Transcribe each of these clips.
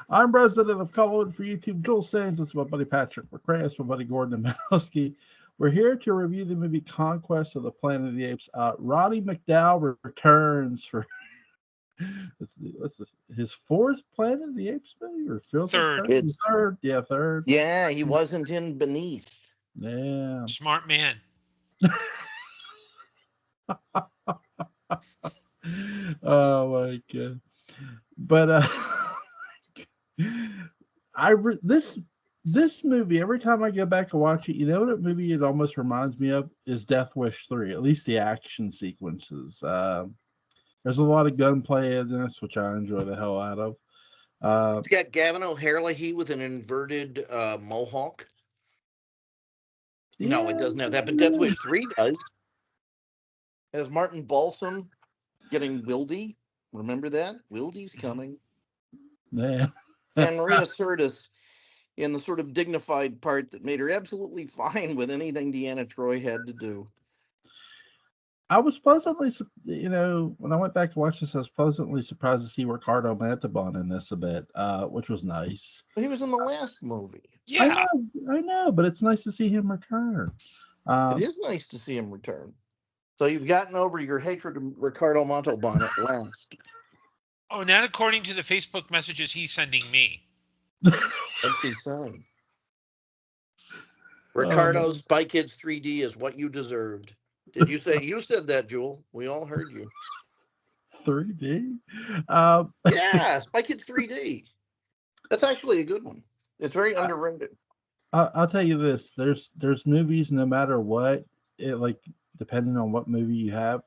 I'm resident of Collinwood for YouTube. Joel Sands. It's my buddy Patrick McCray. It's my buddy Gordon Dymowski. We're here to review the movie Conquest of the Planet of the Apes. Roddy McDowell returns for his fourth Planet of the Apes movie, or feels like Third. third. It's Third, yeah, third. yeah, he wasn't in Beneath. Yeah. Smart man. Oh my god! But this movie, every time I go back and watch it, you know what movie it almost reminds me of is Death Wish 3. At least the action sequences. There's a lot of gunplay in this, which I enjoy the hell out of. It's got Gavin O'Harleigh with an inverted mohawk. No, it doesn't have that, but Death Wish 3 does. It has Martin Balsam getting Wildy. Remember that? Wildy's coming. Yeah. And Marina Sirtis in the sort of dignified part that made her absolutely fine with anything Deanna Troi had to do. I was pleasantly, when I went back to watch this, I was pleasantly surprised to see Ricardo Montalban in this a bit, which was nice. He was in the last movie. Yeah. I know, but it's nice to see him return. It is nice to see him return. So you've gotten over your hatred of Ricardo Montalban at last. Oh, not according to the Facebook messages he's sending me. What's he saying? Ricardo, Spy Kids 3D is what you deserved. Did you say? You said that, Jewel. We all heard you. 3D? Yeah, Spy Kids 3D. That's actually a good one. It's very underrated. I'll tell you this: there's movies, no matter what, depending on what movie you have,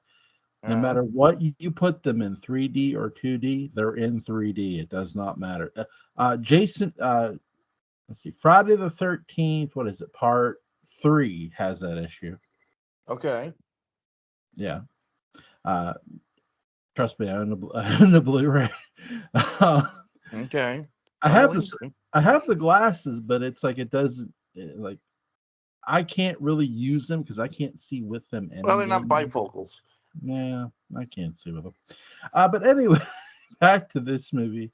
no matter what you put them in, 3D or 2D, they're in 3D. It does not matter. Jason, let's see, Friday the 13th. What is it? Part 3 has that issue. Okay. Yeah. Trust me, I own the Blu-ray. Okay. I have the glasses, but it's like it doesn't I can't really use them because I can't see with them. Well, they're not bifocals. Yeah, I can't see with them. But anyway, back to this movie.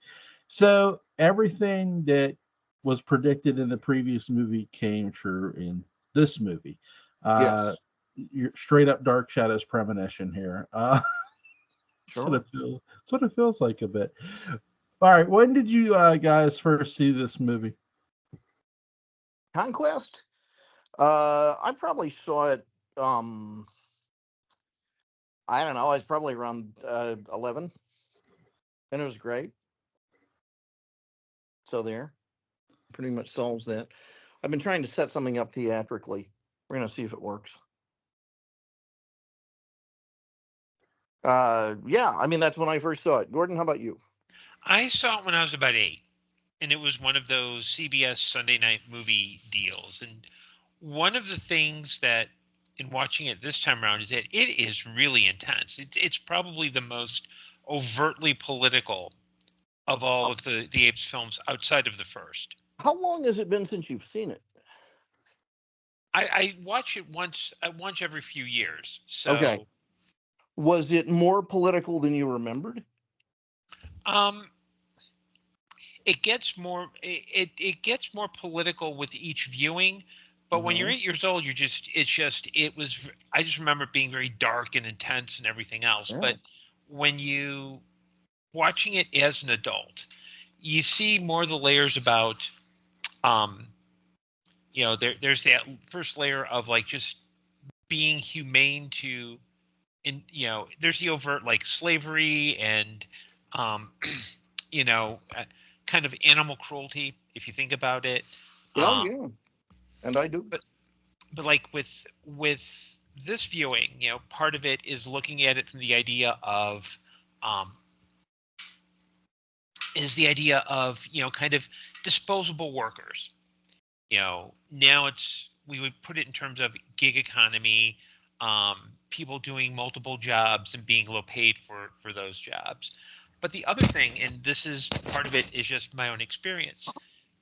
So everything that was predicted in the previous movie came true in this movie. Yes. You're straight up Dark Shadows premonition here. Sure. That's what it feels like a bit. All right, when did you guys first see this movie? Conquest? I probably saw it. I don't know. I was probably around 11, and it was great. So there, pretty much solves that. I've been trying to set something up theatrically. We're gonna see if it works. Yeah, I mean that's when I first saw it. Gordon, how about you? I saw it when I was about 8, and it was one of those CBS Sunday night movie deals. And one of the things that, in watching it this time around, is that it is really intense. It's probably the most overtly political of all of the Apes films outside of the first. How long has it been since you've seen it? I watch it once. I watch every few years. So, okay. Was it more political than you remembered? It gets more. It gets more political with each viewing. But when you're 8 years old, it was. I just remember it being very dark and intense and everything else. Yeah. But when you watching it as an adult, you see more of the layers about. There's that first layer of like just being humane to, there's the overt like slavery and, kind of animal cruelty if you think about it. Oh yeah, and I do. But like with this viewing, part of it is looking at it from the idea of, kind of disposable workers. Now we would put it in terms of gig economy, people doing multiple jobs and being low paid for those jobs. But the other thing, and this is part of it, is just my own experience.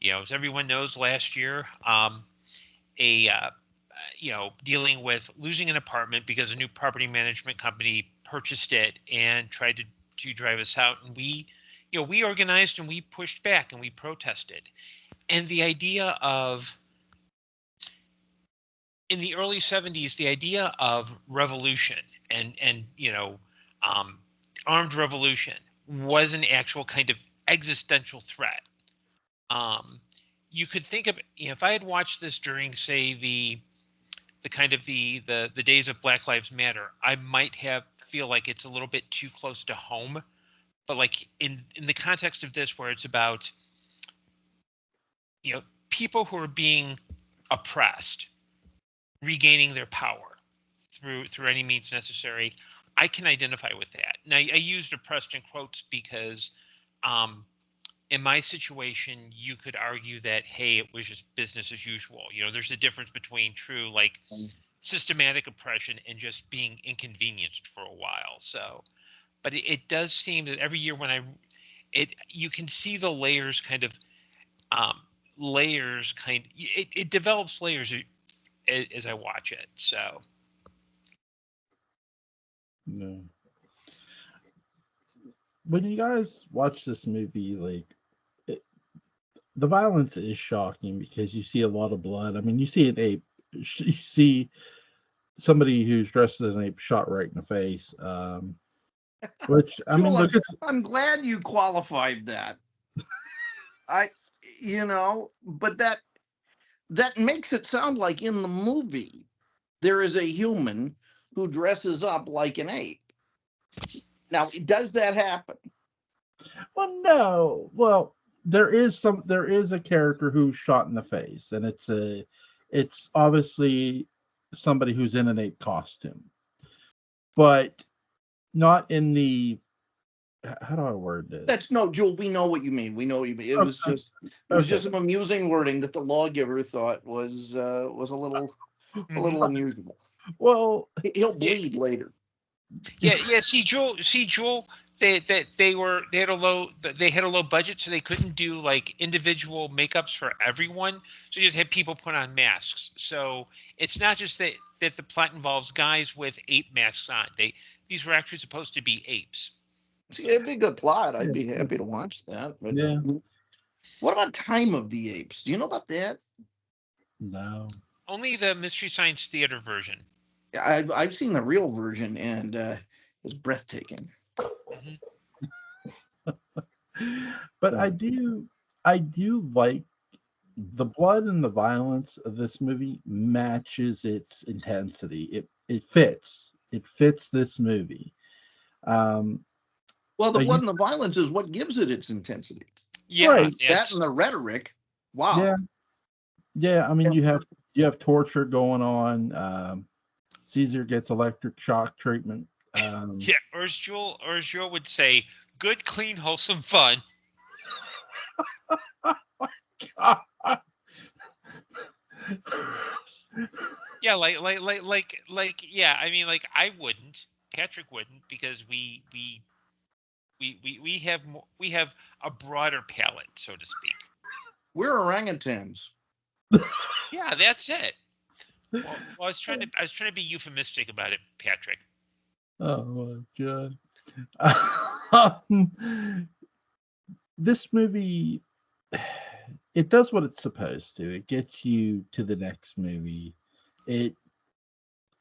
As everyone knows, last year, dealing with losing an apartment because a new property management company purchased it and tried to drive us out, and we we organized and we pushed back and we protested. And the idea of, in the early 70s, the idea of revolution and armed revolution was an actual kind of existential threat. You could think of, if I had watched this during, say, the kind of the days of Black Lives Matter, I might feel like it's a little bit too close to home. But like in the context of this, where it's about people who are being oppressed regaining their power through any means necessary, I can identify with that. Now, I used oppressed in quotes because in my situation, you could argue that, hey, it was just business as usual. There's a difference between true, like, systematic oppression and just being inconvenienced for a while. So, but it does seem that every year when you can see the layers kind of, it develops layers as I watch it. So. No. When you guys watch this movie, like, the violence is shocking because you see a lot of blood. I mean, you see an ape, you see somebody who's dressed as an ape shot right in the face. Which, I mean, look, I'm glad you qualified that. But that makes it sound like in the movie there is a human who dresses up like an ape. Now, does that happen? Well, no. Well, there is a character who's shot in the face, and it's obviously somebody who's in an ape costume, but not in the, how do I word this? That's no, Joel. We know what you mean. We know what you mean. It was just an amusing wording that the lawgiver thought was a little unusual. Well, he'll bleed later. Yeah. See, Joel. They had a low budget, so they couldn't do like individual makeups for everyone. So they just had people put on masks. So it's not just that the plot involves guys with ape masks on. These were actually supposed to be apes. It'd be a good plot. I'd be happy to watch that. But yeah. What about Time of the Apes? Do you know about that? No. Only the Mystery Science Theater version. I've seen the real version, and it's breathtaking. But I do like the blood and the violence of this movie matches its intensity. It fits this movie. Well, the blood and the violence is what gives it its intensity. Yeah, right. That and the rhetoric. Wow. Yeah. I mean, you have torture going on. Caesar gets electric shock treatment. Yeah, or as Joel would say, good, clean, wholesome fun. Yeah, like yeah. I mean, like, I wouldn't. Patrick wouldn't, because we have a broader palette, so to speak. We're orangutans. Yeah, that's it. Well, I was trying to be euphemistic about it, Patrick. Oh my God. This movie, it does what it's supposed to. It gets you to the next movie.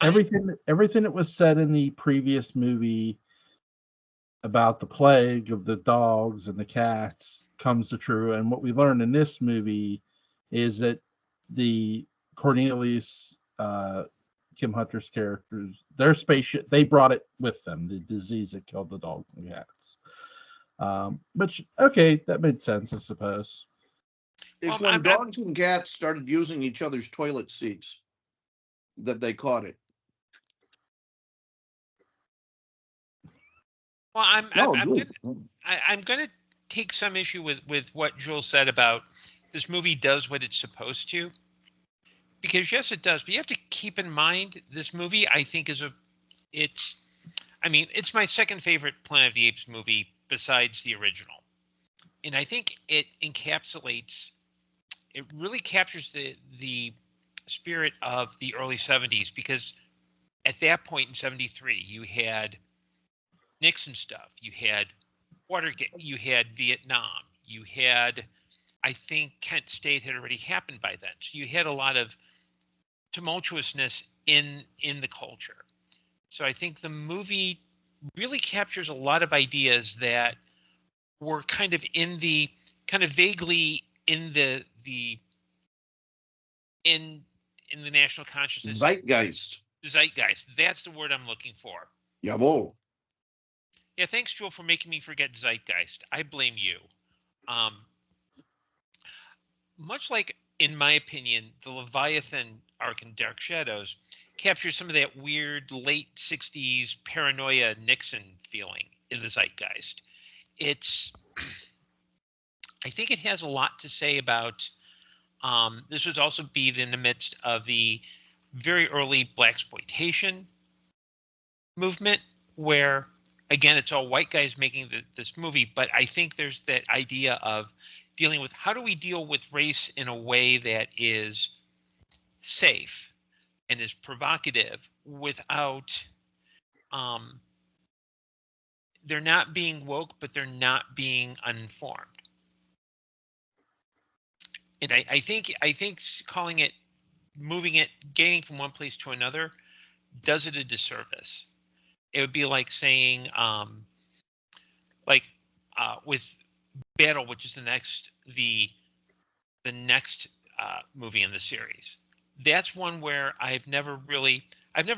Everything that was said in the previous movie about the plague of the dogs and the cats comes to true. And what we learned in this movie is that the Cornelius, Kim Hunter's characters, their spaceship, they brought it with them, the disease that killed the dogs and cats. Which, okay, that made sense, I suppose. It's when dogs and cats started using each other's toilet seats that they caught it. Well, I'm going to take some issue with what Joel said about this movie does what it's supposed to. Because yes, it does, but you have to keep in mind this movie, I think, it's my second favorite Planet of the Apes movie besides the original. And I think it really captures the spirit of the early 70s, because at that point in 73, you had Nixon stuff, you had Watergate, you had Vietnam, you had, I think Kent State had already happened by then. So you had a lot of tumultuousness in the culture. So I think the movie really captures a lot of ideas that were kind of vaguely in the in the national consciousness. Zeitgeist. That's the word I'm looking for. Jawohl. Yeah, thanks, Joel, for making me forget Zeitgeist. I blame you. Much like, in my opinion, the Leviathan arc in Dark Shadows captures some of that weird late 60s paranoia Nixon feeling in the Zeitgeist. I think it has a lot to say about, this would also be in the midst of the very early blaxploitation movement, where, again, it's all white guys making this movie, but I think there's that idea of dealing with, how do we deal with race in a way that is safe and is provocative without, they're not being woke, but they're not being uninformed. And I think calling it, moving it, getting from one place to another, does it a disservice. It would be like saying, with Battle, which is the next movie in the series. That's one where I've never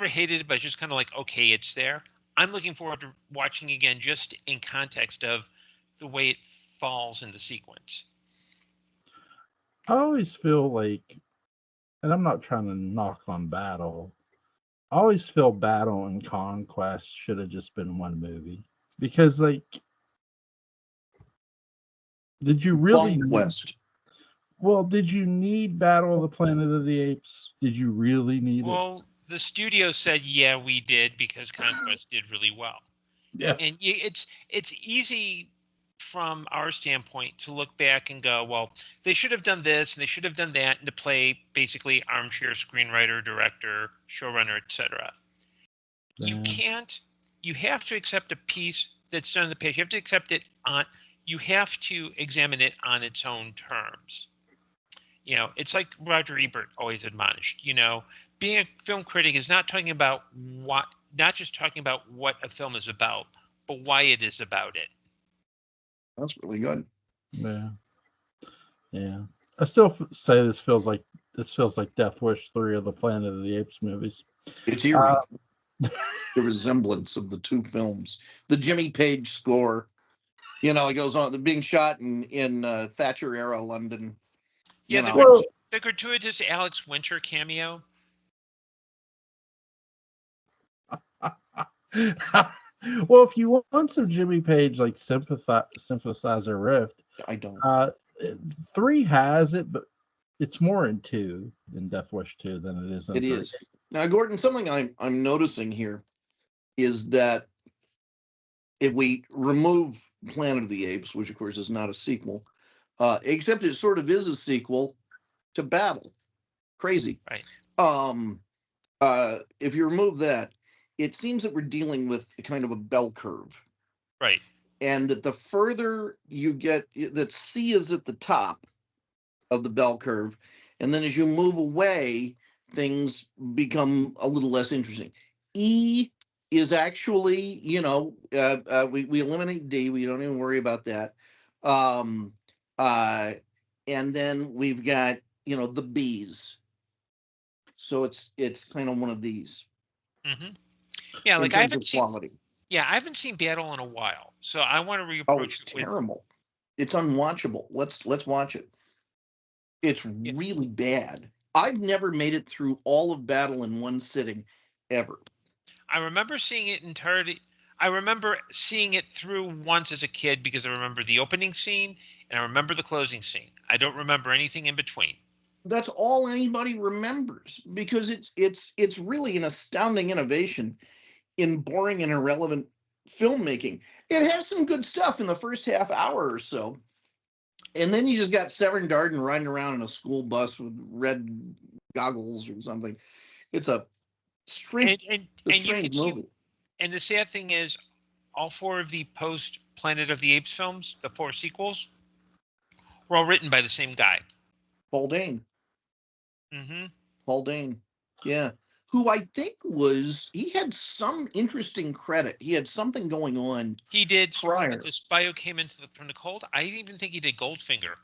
hated it, but it's just kind of like, okay, it's there. I'm looking forward to watching again, just in context of the way it falls in the sequence. I always feel like, and I'm not trying to knock on Battle, I always feel Battle and Conquest should have just been one movie. Because, like, did you really Conquest. did you need Battle of the Planet of the Apes? Did you really need it? Well, the studio said, yeah, we did, because Conquest did really well. Yeah. And it's easy from our standpoint to look back and go, well, they should have done this and they should have done that, and to play basically armchair screenwriter, director, showrunner, etc. You can't. You have to accept a piece that's done on the page. You have to accept it on. You have to examine it on its own terms. You know, it's like Roger Ebert always admonished. You know, being a film critic is not talking about not just talking about what a film is about, but why it is about it. That's really good. Yeah. Yeah. I still say this feels like Death Wish 3 of the Planet of the Apes movies. It's eerie. The resemblance of the two films. The Jimmy Page score. You know, it goes on. The being shot in Thatcher era London. Yeah, the gratuitous Alex Winter cameo. Well, if you want some Jimmy Page like synthesizer rift, I don't. 3 has it, but it's more in 2 in Death Wish 2 than it is in 3. It is. Now, Gordon, something I'm noticing here is that if we remove Planet of the Apes, which of course is not a sequel, except it sort of is a sequel to Battle. Crazy. Right. If you remove that, it seems that we're dealing with kind of a bell curve. Right. And that the further you get, that C is at the top of the bell curve. And then as you move away, things become a little less interesting. E is actually, you know, we eliminate D. We don't even worry about that. And then we've got, you know, the B's. So it's kind of one of these. Mm-hmm. Yeah, like I haven't seen Battle in a while, so I want to reapproach it. It's terrible. It's unwatchable. Let's watch it. It's really bad. I've never made it through all of Battle in one sitting, ever. I remember seeing it entirely. I remember seeing it through once as a kid because I remember the opening scene and I remember the closing scene. I don't remember anything in between. That's all anybody remembers, because it's really an astounding innovation in boring and irrelevant filmmaking. It has some good stuff in the first half hour or so, and then you just got Severn Darden riding around in a school bus with red goggles or something. It's a strange, movie. And the sad thing is, all 4 of the post Planet of the Apes films, the 4 sequels, were all written by the same guy. Haldane. Mm-hmm. Haldane. Yeah. Who I think he had some interesting credit. He had something going on. He did. Prior. This bio came from the cold. I even think he did Goldfinger.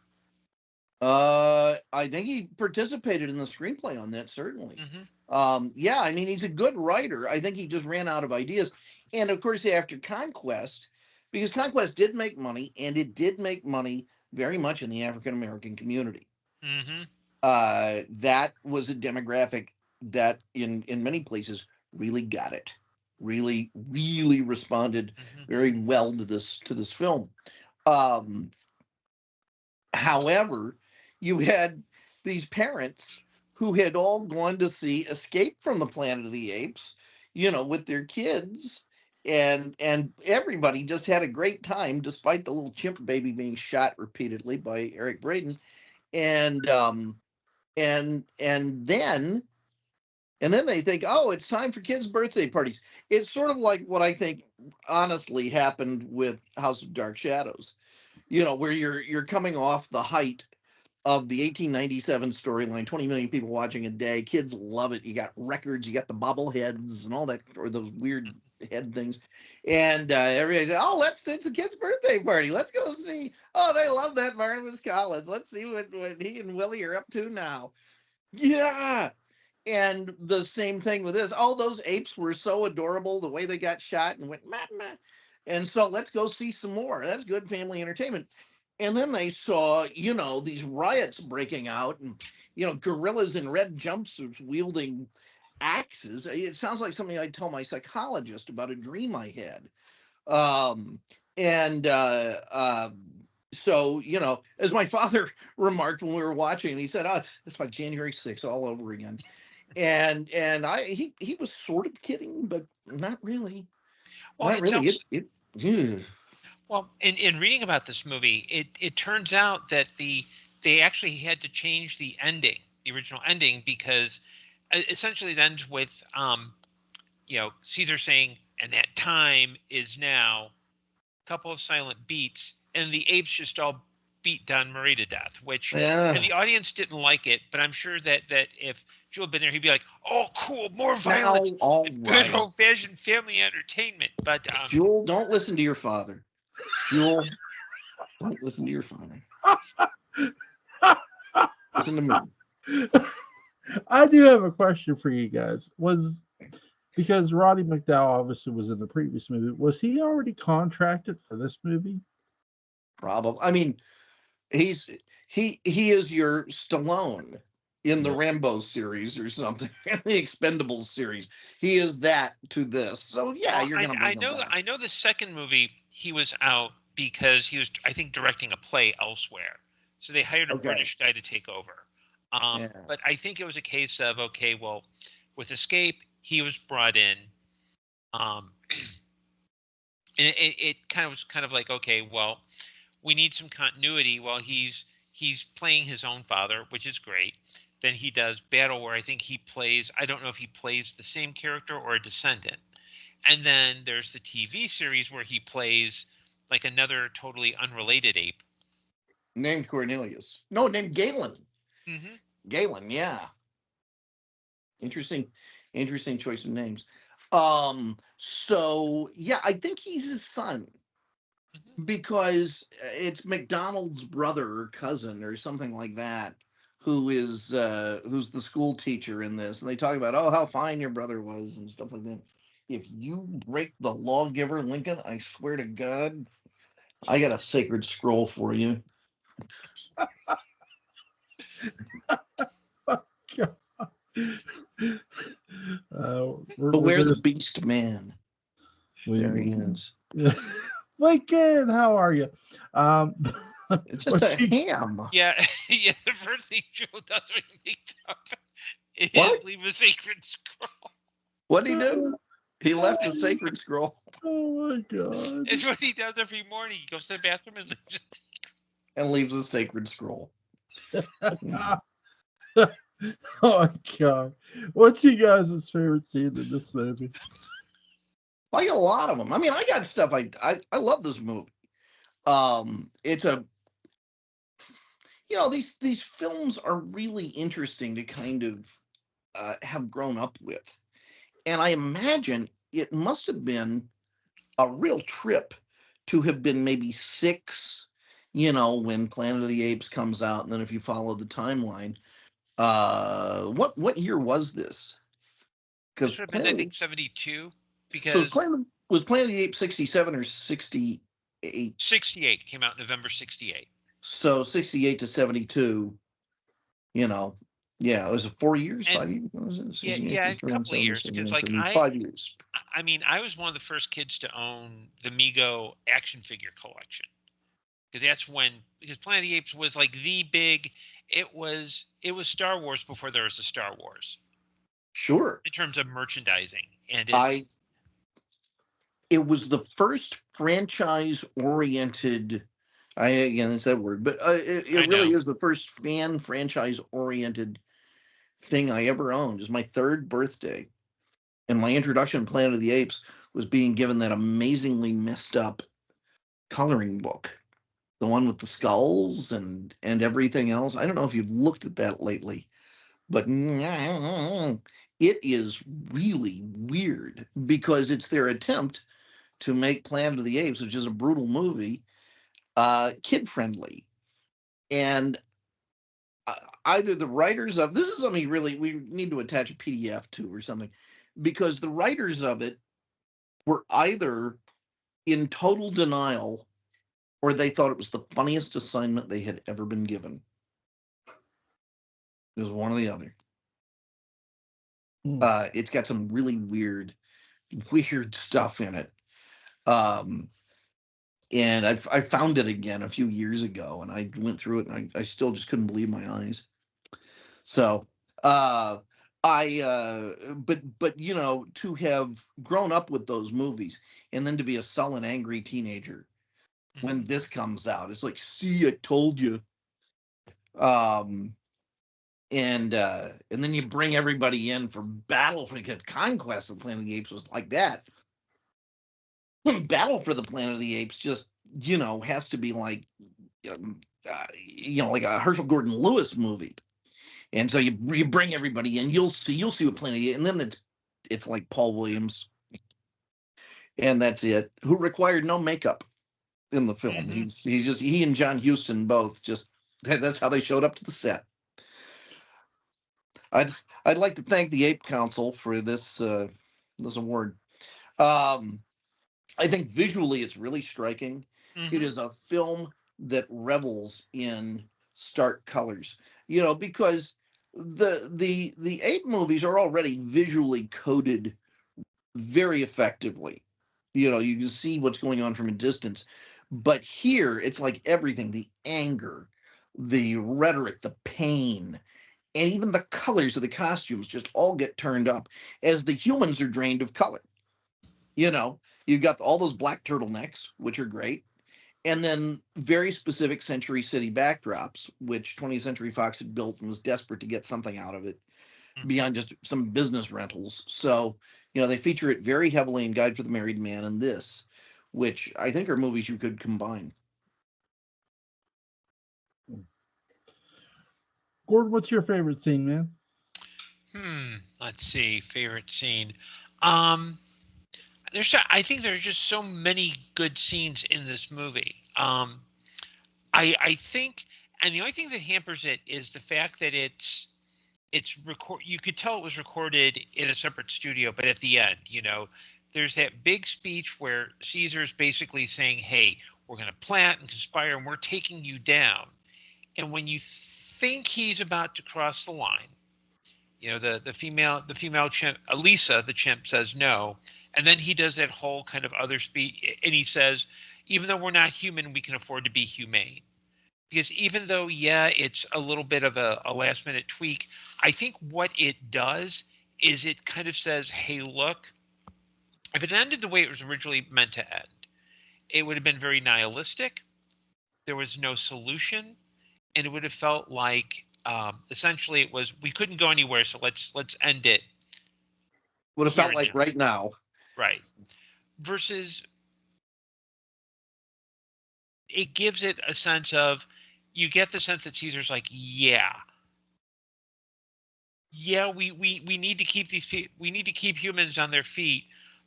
I think he participated in the screenplay on that, certainly. Mm-hmm. Yeah, I mean, he's a good writer. I think he just ran out of ideas. And of course, after Conquest, because Conquest did make money, and it did make money very much in the African American community. Mm-hmm. That was a demographic that in many places really got it, really responded very well to this film. However, you had these parents who had all gone to see Escape from the Planet of the Apes, with their kids, and everybody just had a great time, despite the little chimp baby being shot repeatedly by Eric Braeden, and then they think, oh, it's time for kids' birthday parties. It's sort of like what I think honestly happened with House of Dark Shadows, where you're coming off the height of the 1897 storyline, 20 million people watching a day. Kids love it. You got records, you got the bobbleheads and all that, or those weird head things. And everybody said, oh, it's a kid's birthday party. Let's go see. Oh, they love that Barnabas Collins. Let's see what he and Willie are up to now. Yeah. And the same thing with this. Oh, those apes were so adorable, the way they got shot and went, meh, meh. And so let's go see some more. That's good family entertainment. And then they saw, these riots breaking out and, gorillas in red jumpsuits wielding axes. It sounds like something I'd tell my psychologist about a dream I had. And so, as my father remarked when we were watching, he said, oh, it's like January 6th all over again. And he was sort of kidding, but not really. Well, Not really. Well, in reading about this movie, it turns out that they actually had to change the original ending, because essentially it ends with Caesar saying, and that time is now, a couple of silent beats, and the apes just all beat Don Murray to death, and the audience didn't like it, but I'm sure that if Jewel had been there, he'd be like, oh, cool, more violence, good old-fashioned family entertainment. But Jewel, don't listen to your father. Jewel, don't listen to your father. Listen to me. I do have a question for you guys. Because Roddy McDowall obviously was in the previous movie, was he already contracted for this movie? Probably. I mean, he is your Stallone in the Rambo series or something, the Expendables series. He is that to this. So yeah, you're gonna bring him back. I know the second movie he was out because he was, I think, directing a play elsewhere. So they hired a British guy to take over. But I think it was a case of, okay, well, with Escape, he was brought in. And it was kind of like, okay, well, we need some continuity while he's playing his own father, which is great. Then he does Battle, where I think he plays, I don't know if he plays the same character or a descendant. And then there's the TV series where he plays like another totally unrelated ape. Named Cornelius. No, named Galen. Mm-hmm. Galen, yeah. Interesting choice of names. So yeah, I think he's his son. Because it's McDonald's brother or cousin or something like that, who's the school teacher in this, and they talk about, oh, how fine your brother was and stuff like that. If you break the lawgiver, Lincoln, I swear to God, I got a sacred scroll for you. But where's the Beast Man? There he is. Lincoln, how are you? It's just a ham. Yeah, yeah. The first thing Joe does when he wakes up is leave a sacred scroll. What did he do? He left a sacred scroll. Oh my God! It's what he does every morning. He goes to the bathroom and leaves a sacred scroll. Oh my God! What's you guys' favorite scene in this movie? I got a lot of them. I mean, I got stuff. I love this movie. It's a these films are really interesting to kind of have grown up with, and I imagine it must have been a real trip to have been maybe six. When Planet of the Apes comes out, and then if you follow the timeline, what year was this? Because This would have been, I think, 72, so because was Planet of the Apes 67 or 68? 68 came out November 68. So 68 to 72, yeah, it was 4 years, And 5 years. What was it? yeah, 68, a couple of years, because like 5 years. I mean, I was one of the first kids to own the Mego action figure collection, because because Planet of the Apes was like the big. It was Star Wars before there was a Star Wars. Sure. In terms of merchandising, and it was the first franchise-oriented. Again, it's that word, but it really is the first franchise-oriented thing I ever owned. It was my 3rd birthday, and my introduction to Planet of the Apes was being given that amazingly messed up coloring book, the one with the skulls and everything else. I don't know if you've looked at that lately, but it is really weird because it's their attempt to make Planet of the Apes, which is a brutal movie, kid friendly. And either the writers of this is something really we need to attach a PDF to or something, because the writers of it were either in total denial or they thought it was the funniest assignment they had ever been given. It was one or the other. It's got some really weird stuff in it. And I found it again a few years ago, and I went through it, and I still just couldn't believe my eyes. So, but to have grown up with those movies and then to be a sullen, angry teenager when this comes out, it's like, see, I told you. And then you bring everybody in for battle, because Conquest of Planet of the Apes was like that. Battle for the Planet of the Apes just has to be like like a Herschel Gordon Lewis movie. And so you bring everybody in, you'll see what Planet of the Apes, and then it's like Paul Williams, and that's it, who required no makeup in the film. He's just, he and John Huston both just, that's how they showed up to the set. I'd like to thank the Ape Council for this award. I think visually it's really striking. It is a film that revels in stark colors, because the Ape movies are already visually coded very effectively. You can see what's going on from a distance, but here it's like everything: the anger, the rhetoric, the pain, and even the colors of the costumes just all get turned up as the humans are drained of color. You've got all those black turtlenecks, which are great, and then very specific Century City backdrops, which 20th Century Fox had built and was desperate to get something out of it beyond just some business rentals. So, they feature it very heavily in Guide for the Married Man and this, which I think are movies you could combine. Gord, what's your favorite scene, man? Let's see, favorite scene. I think there's just so many good scenes in this movie. I think, and the only thing that hampers it is the fact that it's record. You could tell it was recorded in a separate studio, but at the end, there's that big speech where Caesar's basically saying, "Hey, we're going to plant and conspire, and we're taking you down." And when you think he's about to cross the line, the female chimp, Elisa, the chimp, says no, and then he does that whole kind of other speech, and he says, "Even though we're not human, we can afford to be humane." Because even though, it's a little bit of a last minute tweak, I think what it does is it kind of says, hey, look, if it ended the way it was originally meant to end, it would have been very nihilistic. There was no solution, and it would have felt like essentially it was, we couldn't go anywhere, so let's end it. Would have felt like now. Right. versus it gives it a sense of, you get the sense that Caesar's like, yeah, we need to keep we need to keep humans on their feet,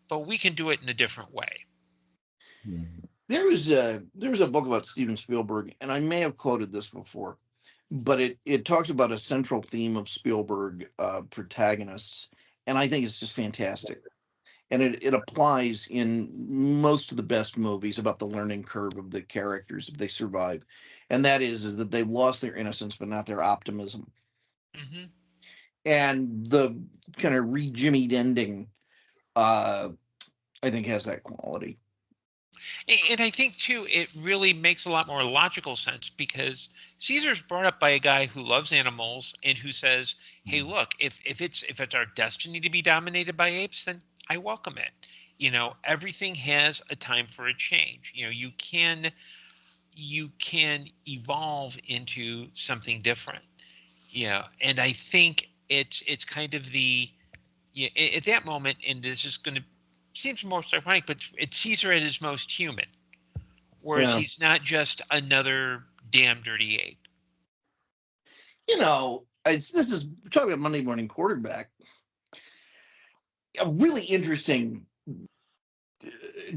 but we can do it in a different way. There was a book about Steven Spielberg, and I may have quoted this before, but it talks about a central theme of Spielberg protagonists, and I think it's just fantastic. And it applies in most of the best movies about the learning curve of the characters if they survive, and that is that they've lost their innocence but not their optimism. Mm-hmm. And the kind of re-jimmied ending, I think, has that quality. And I think too, it really makes a lot more logical sense, because Caesar's brought up by a guy who loves animals and who says, "Hey, look, if it's our destiny to be dominated by apes, then I welcome it. You know, everything has a time for a change. You know, you can evolve into something different. Yeah, and I think it's kind of the, yeah, at that moment, and this is going to seems more ironic, but it's Caesar at his most human, whereas Yeah. he's not just another damn dirty ape. You know, this is talking about Monday Morning Quarterback. A really interesting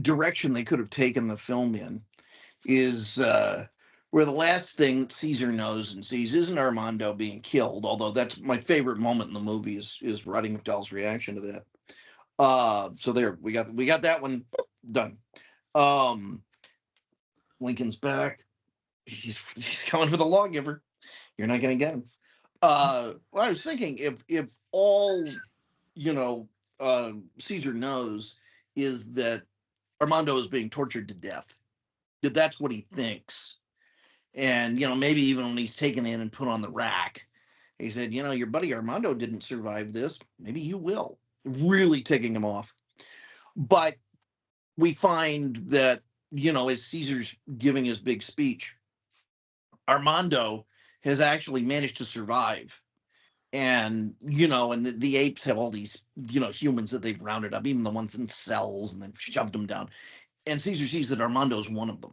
direction they could have taken the film in is where the last thing Caesar knows and sees isn't Armando being killed, although that's my favorite moment in the movie is Roddy McDowell's reaction to that. So there we got that one done. Lincoln's back. He's coming for the lawgiver. You're not gonna get him. Well, I was thinking if all you know Caesar knows is that Armando is being tortured to death, that that's what he thinks. And, maybe even when he's taken in and put on the rack, he said, your buddy Armando didn't survive this. Maybe you will. Really ticking him off. But we find that, as Caesar's giving his big speech, Armando has actually managed to survive. And, and the apes have all these, humans that they've rounded up, even the ones in cells, and they've shoved them down. And Caesar sees that Armando's one of them.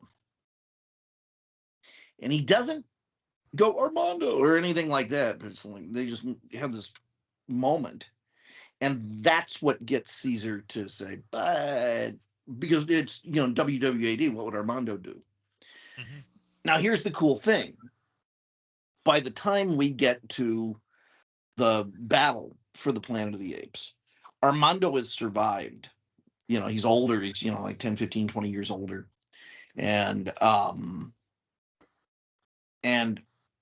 And he doesn't go Armando or anything like that. But it's like they just have this moment, and that's what gets Caesar to say, "But," because it's WWAD. What would Armando do? Mm-hmm. Now here's the cool thing: by the time we get to the battle for the Planet of the Apes, Armando has survived. He's older. He's like 10, 15, 20 years older, and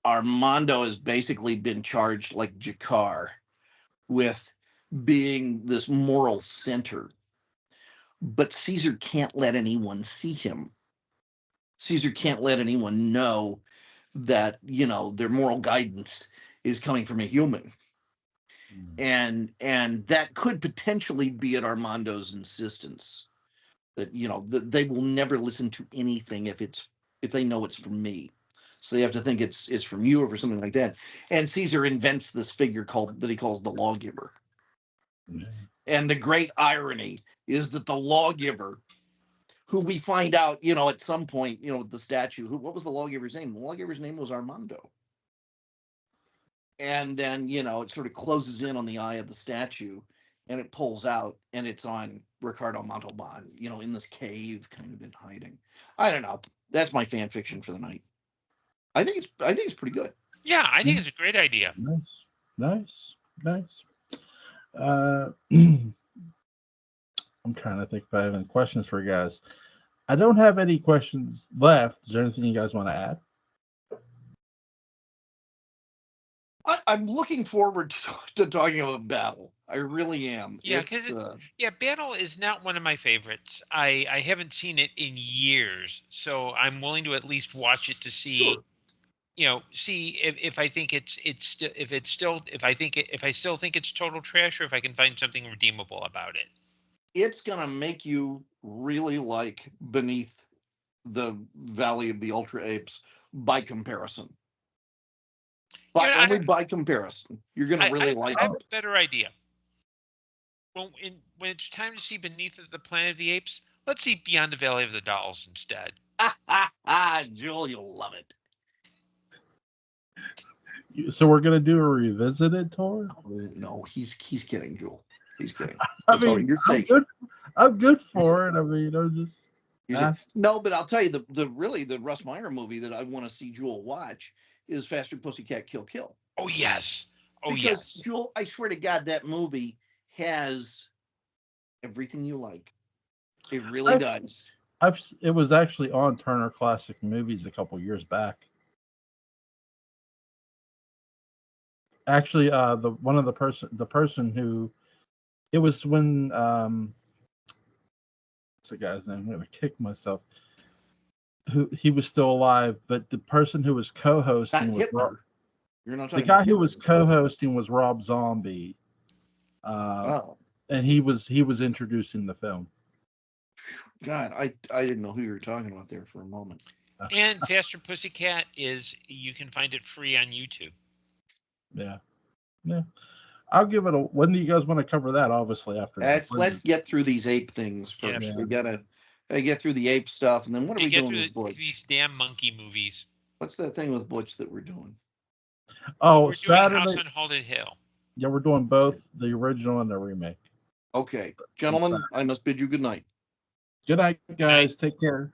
Armando has basically been charged like Jakar with being this moral center. But Caesar can't let anyone see him. Caesar can't let anyone know that, their moral guidance is coming from a human. And that could potentially be at Armando's insistence. That, that they will never listen to anything if they know it's from me. So they have to think it's from you or for something like that. And Caesar invents this figure that he calls the lawgiver. And the great irony is that the lawgiver, who we find out, at some point, with the statue, what was the lawgiver's name? The lawgiver's name was Armando. And then, it sort of closes in on the eye of the statue, and it pulls out, and it's on Ricardo Montalban, in this cave, kind of in hiding. I don't know. That's my fan fiction for the night. I think it's pretty good. Yeah, I think it's a great idea. Nice. I'm trying to think if I have any questions for you guys. I don't have any questions left. Is there anything you guys want to add? I'm looking forward to talking about Battle. I really am. Yeah, because Battle is not one of my favorites. I haven't seen it in years, so I'm willing to at least watch it to see. Sure. See if I think if I still think it's total trash, or if I can find something redeemable about it. It's gonna make you really like Beneath the Valley of the Ultra Apes by comparison. But only by comparison. You're gonna really like it. I have a better idea. When it's time to see Beneath the Planet of the Apes, Let's see Beyond the Valley of the Dolls instead. Joel, you'll love it. So we're gonna do a revisited tour. No, he's kidding, Joel. He's kidding. I mean, you're safe. I'm good for it. I mean, I'm just. No, but I'll tell you the Russ Meyer movie that I want to see Joel watch is Faster Pussycat Kill Kill. Oh yes. Oh because, yes. Joel, I swear to God, that movie has everything you like. It really does. It was actually on Turner Classic Movies a couple years back. Actually, the person who it was when what's the guy's name? I'm gonna kick myself. Who he was still alive, but the person who was co-hosting was You're not the guy who was co-hosting was Rob Zombie. And he was introducing the film. God, I didn't know who you were talking about there for a moment. And Faster Pussycat you can find it free on YouTube. Yeah. I'll give it a. When do you guys want to cover that? Obviously, after let's get through these ape things first. Yeah. We gotta get through the ape stuff, and then what are we doing with Butch? These damn monkey movies. What's that thing with Butch that we're doing? Oh, we're Saturday. doing House on Haunted Hill. Yeah, we're doing both the original and the remake. Okay, gentlemen, I must bid you good night. Good night, guys. Take care.